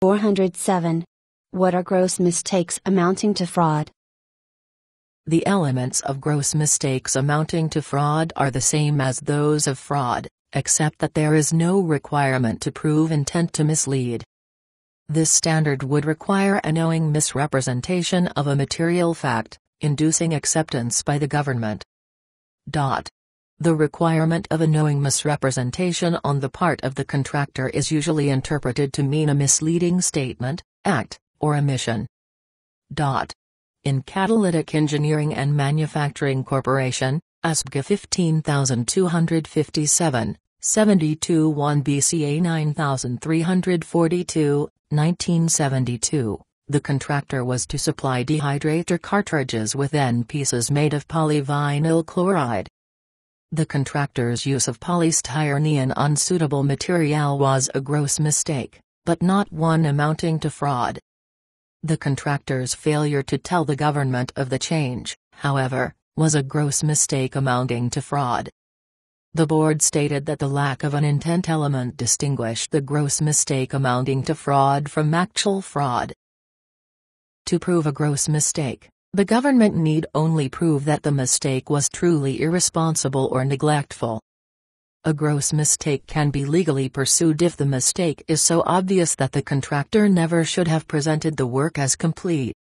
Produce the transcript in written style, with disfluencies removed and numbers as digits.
407. What are gross mistakes amounting to fraud? The elements of gross mistakes amounting to fraud are the same as those of fraud, except that there is no requirement to prove intent to mislead. This standard would require a knowing misrepresentation of a material fact, inducing acceptance by the government. The requirement of a knowing misrepresentation on the part of the contractor is usually interpreted to mean a misleading statement, act, or omission. In Catalytic Engineering and Manufacturing Corporation, ASBCA 15257, 72 1 BCA 9342, 1972, the contractor was to supply dehydrator cartridges with end pieces made of polyvinyl chloride. The contractor's use of polystyrenean unsuitable material was a gross mistake, but not one amounting to fraud. The contractor's failure to tell the government of the change, however, was a gross mistake amounting to fraud. The board stated that the lack of an intent element distinguished the gross mistake amounting to fraud from actual fraud. To prove a gross mistake, the government need only prove that the mistake was truly irresponsible or neglectful. A gross mistake can be legally pursued if the mistake is so obvious that the contractor never should have presented the work as complete.